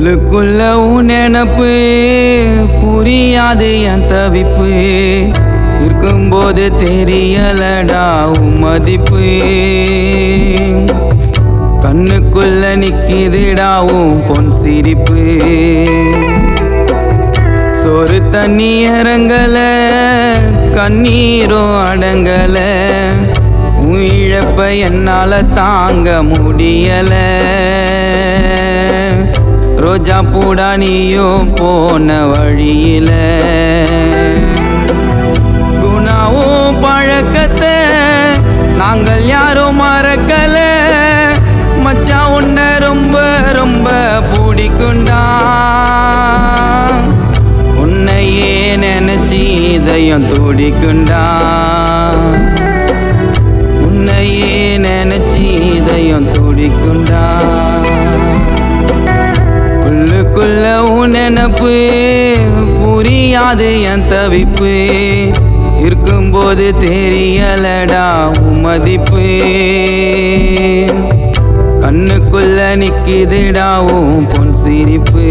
உள்ளுக்குள்ள உன் நினப்பு புரியாது என் தவிப்பு. இருக்கும்போது தெரியலடா உன் மதிப்பு. கண்ணுக்குள்ள நிக்கிதுடா உன் பொன் சிரிப்பு. சோறு தண்ணி இறங்கல, கண்ணீரும் அடங்கல. உன் இழப்ப என்னால தாங்க முடியல. ரோஜா பூடா நீயும் போன வழியில. குணாவும் பழக்கத்தை நாங்கள் யாரும் மறக்கல. மச்சான் உன்னை ரொம்ப ரொம்ப பிடிக்குண்டா. உன்னையே நினைச்சி இதயம் துடிக்குண்டா. உன்னையே நினைச்சி இதயம் துடிக்குண்டா. உள்ளுக்குள்ள உன் நினப்பு புரியாது என் தவிப்பு. இருக்கும்போது தெரியலடா உன் மதிப்பு. கண்ணுக்குள்ள நிக்கிதுடா உன் பொன் சிரிப்பு.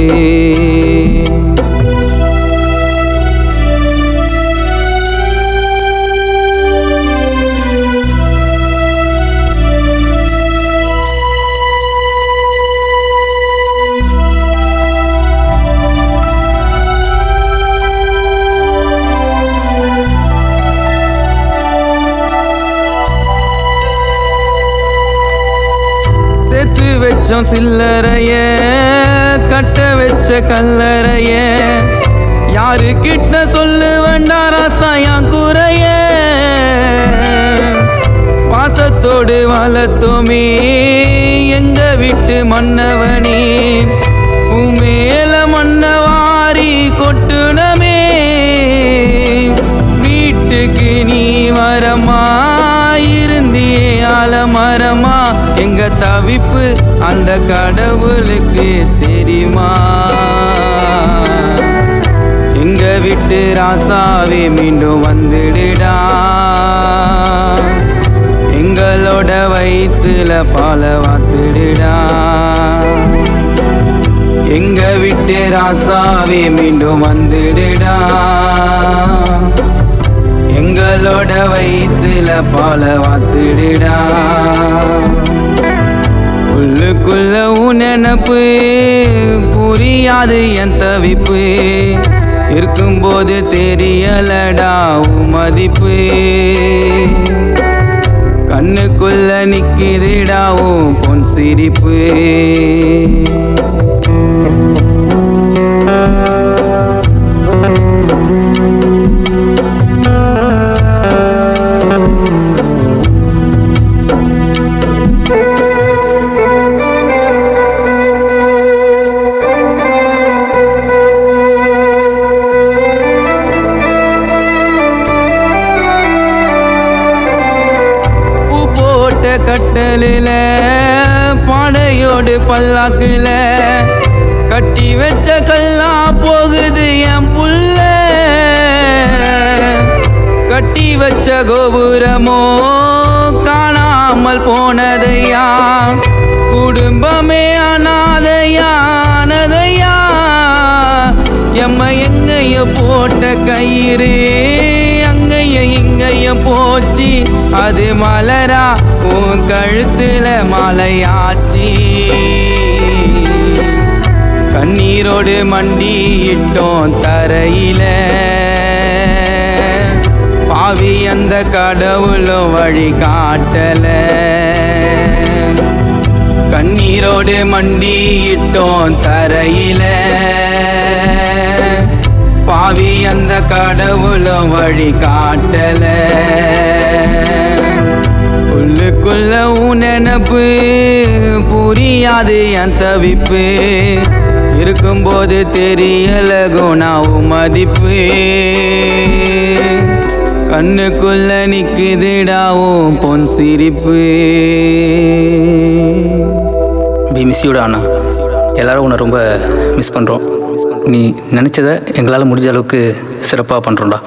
சேர்த்து வச்சோம் சில்லறைய, கட்ட வச்ச கல்லறைய. யாரு கிட்ட சொல்லு வேண்டாம் ராசாயம் குறைய. பாசத்தோடு வளர்த்தோமே எங்க வீட்டு மன்னவனே. உமேல மன்னவாரி கொட்டுனமே. வீட்டுக்கு நீ வரமா இருந்தியே ஆலமரமா. எங்க தவிப்பு அந்த கடவுளுக்கு தெரியுமா. எங்க விட்டு ராசாவே மீண்டும் வந்துடுடா. எங்களோட வயிற்றுல பால வாத்துடுடா. எங்க விட்டு ராசாவே மீண்டும் வந்துடுடா. எங்களோட வயிற்றுல பால வாத்துடுடா. உள்ளுக்குள்ள உன் நினப்பு புரியாது என் தவிப்பு. இருக்கும்போது தெரியலடா உன் மதிப்பு. கண்ணுக்குள்ள நிக்கிதுடா உன் பொன் சிரிப்பு. கட்டலில பாடையோடு பல்லாக்குல கட்டி வச்ச கல்லா போகுது என் புள்ள. கட்டி வச்ச கோபுரமோ காணாமல் போனதையா. குடும்பமே அனாதையா அனதையா. எம்ம எங்கைய போட்ட கயிறு அங்கைய இங்கைய போச்சு. அது மலரா உன் கழுத்துல மலையாச்சி. கண்ணீரோடு மண்டி இட்டோம் தரையில. பாவி அந்த கடவுளும் வழி காட்டல. கண்ணீரோடு மண்டி இட்டோம் தரையில. பாவி அந்த கடவுளும் வழி காட்டல. உள்ளுக்குள்ள உன் நினப்பு புரியாது என் தவிப்பு. இருக்கும்போது தெரியல குணாவும் மதிப்பு. கண்ணுக்குள்ள நிக்கிதுடாவும் பொன் சிரிப்பு. மிஸ்யூடா அண்ணா, எல்லாரும் உன்னை ரொம்ப மிஸ் பண்ணுறோம். நீ நினச்சதை எங்களால் முடிஞ்ச அளவுக்கு சிறப்பாக பண்ணுறோம்டா.